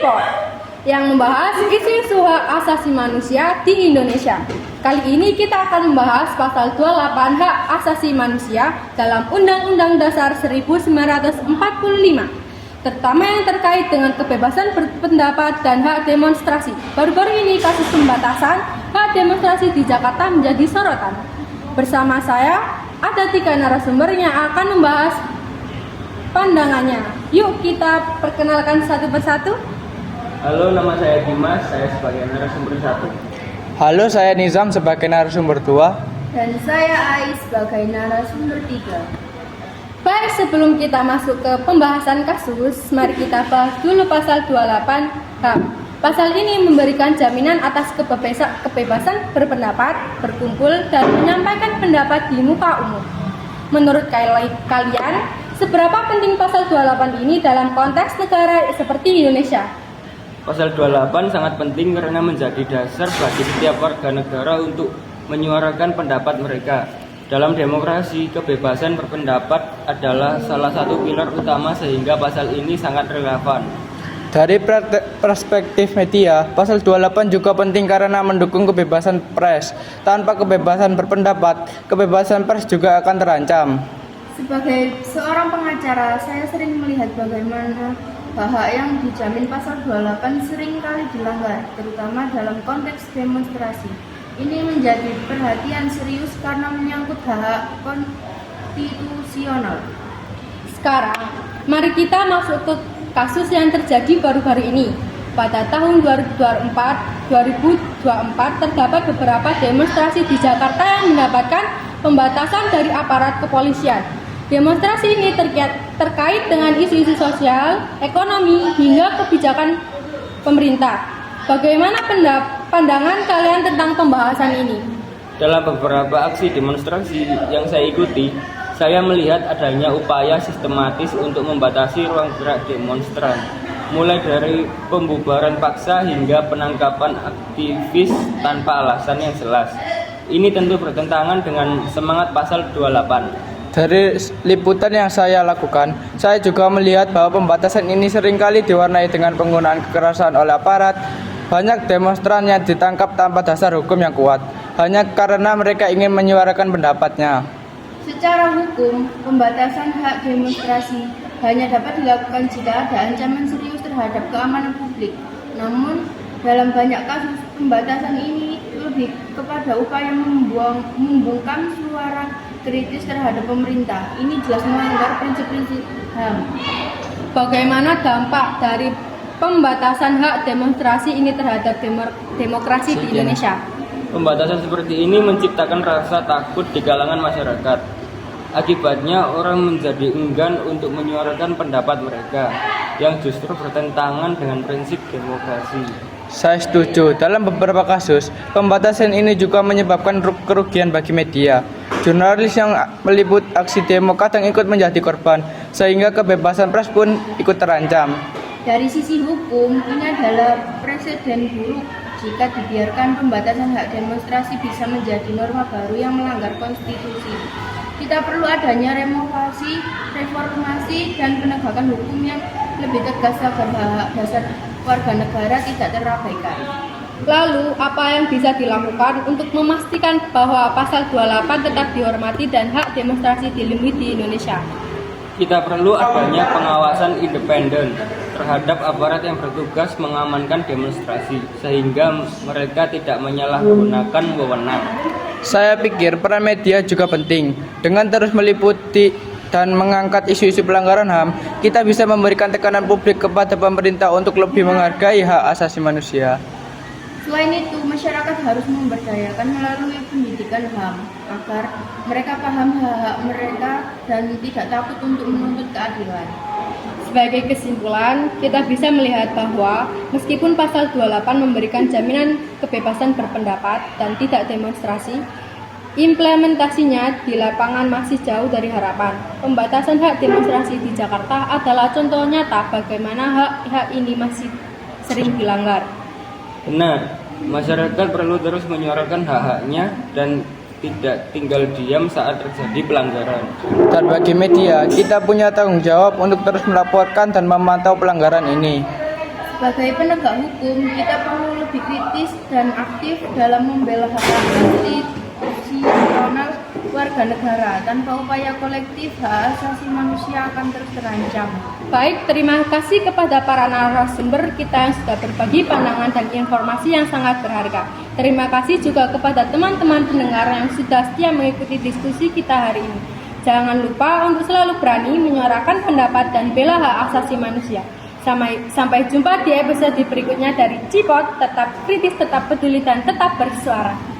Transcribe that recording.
Report yang membahas isu-isu hak asasi manusia di Indonesia. Kali ini kita akan membahas pasal 28 hak asasi manusia dalam Undang-Undang Dasar 1945, terutama yang terkait dengan kebebasan berpendapat dan hak demonstrasi. Baru-baru ini kasus pembatasan hak demonstrasi di Jakarta menjadi sorotan. Bersama saya ada 3 narasumber yang akan membahas pandangannya. Yuk kita perkenalkan satu persatu. Halo, nama saya Dimas, saya sebagai narasumber 1. Halo, saya Nizam sebagai narasumber 2. Dan saya Ais sebagai narasumber 3. Baik, sebelum kita masuk ke pembahasan kasus, mari kita bahas dulu pasal 28 HAM. Pasal ini memberikan jaminan atas kebebasan berpendapat, berkumpul, dan menyampaikan pendapat di muka umum. Menurut kalian, seberapa penting pasal 28 ini dalam konteks negara seperti Indonesia? Pasal 28 sangat penting karena menjadi dasar bagi setiap warga negara untuk menyuarakan pendapat mereka. Dalam demokrasi, kebebasan berpendapat adalah salah satu pilar utama sehingga pasal ini sangat relevan. Dari perspektif media, pasal 28 juga penting karena mendukung kebebasan pers. Tanpa kebebasan berpendapat, kebebasan pers juga akan terancam. Sebagai seorang pengacara, saya sering melihat bagaimana hak yang dijamin pasal 28 sering kali dilanggar, terutama dalam konteks demonstrasi. Ini menjadi perhatian serius karena menyangkut hak konstitusional. Sekarang, mari kita masuk ke kasus yang terjadi baru-baru ini. Pada tahun 2024 terdapat beberapa demonstrasi di Jakarta yang mendapatkan pembatasan dari aparat kepolisian. Demonstrasi ini terkait dengan isu-isu sosial, ekonomi, hingga kebijakan pemerintah. Bagaimana pandangan kalian tentang pembahasan ini? Dalam beberapa aksi demonstrasi yang saya ikuti, saya melihat adanya upaya sistematis untuk membatasi ruang gerak demonstran, mulai dari pembubaran paksa hingga penangkapan aktivis tanpa alasan yang jelas. Ini tentu bertentangan dengan semangat pasal 28. Dari liputan yang saya lakukan, saya juga melihat bahwa pembatasan ini seringkali diwarnai dengan penggunaan kekerasan oleh aparat. Banyak demonstran yang ditangkap tanpa dasar hukum yang kuat, hanya karena mereka ingin menyuarakan pendapatnya. Secara hukum, pembatasan hak demonstrasi hanya dapat dilakukan jika ada ancaman serius terhadap keamanan publik. Namun, dalam banyak kasus, pembatasan ini lebih kepada upaya membungkam suara kritis terhadap pemerintah. Ini jelas melanggar prinsip-prinsip HAM. Bagaimana dampak dari pembatasan hak demonstrasi ini terhadap demokrasi di Indonesia? Pembatasan seperti ini menciptakan rasa takut di kalangan masyarakat. Akibatnya orang menjadi enggan untuk menyuarakan pendapat mereka yang justru bertentangan dengan prinsip demokrasi. Saya setuju, dalam beberapa kasus, pembatasan ini juga menyebabkan kerugian bagi media. Jurnalis yang meliput aksi demo kadang ikut menjadi korban, sehingga kebebasan pers pun ikut terancam. Dari sisi hukum, ini adalah presiden buruk. Jika dibiarkan, pembatasan hak demonstrasi bisa menjadi norma baru yang melanggar konstitusi. Kita perlu adanya reformasi dan penegakan hukum yang lebih tegas agar hak dasar warga negara tidak terabaikan. Lalu, apa yang bisa dilakukan untuk memastikan bahwa pasal 28 tetap dihormati dan hak demonstrasi dilindungi di Indonesia? Kita perlu adanya pengawasan independen terhadap aparat yang bertugas mengamankan demonstrasi, sehingga mereka tidak menyalahgunakan wewenang. Saya pikir peran media juga penting. Dengan terus meliputi dan mengangkat isu-isu pelanggaran HAM, kita bisa memberikan tekanan publik kepada pemerintah untuk lebih menghargai hak asasi manusia. Selain itu, masyarakat harus memberdayakan melalui pendidikan HAM agar mereka paham hak-hak mereka dan tidak takut untuk menuntut keadilan. Sebagai kesimpulan, kita bisa melihat bahwa meskipun pasal 28 memberikan jaminan kebebasan berpendapat dan tidak demonstrasi, implementasinya di lapangan masih jauh dari harapan. Pembatasan hak demonstrasi di Jakarta adalah contoh nyata bagaimana hak-hak ini masih sering dilanggar. Benar, masyarakat perlu terus menyuarakan hak-haknya dan tidak tinggal diam saat terjadi pelanggaran. Dan bagi media, kita punya tanggung jawab untuk terus melaporkan dan memantau pelanggaran ini. Sebagai penegak hukum, kita perlu lebih kritis dan aktif dalam membela hak konstitusional warga negara. Tanpa upaya kolektif, hak asasi manusia akan terus terancam. Baik, terima kasih kepada para narasumber kita yang sudah berbagi pandangan dan informasi yang sangat berharga. Terima kasih juga kepada teman-teman pendengar yang sudah setia mengikuti diskusi kita hari ini. Jangan lupa untuk selalu berani menyuarakan pendapat dan bela hak asasi manusia. Sampai jumpa di episode berikutnya dari Cipot. Tetap kritis, tetap peduli, dan tetap bersuara.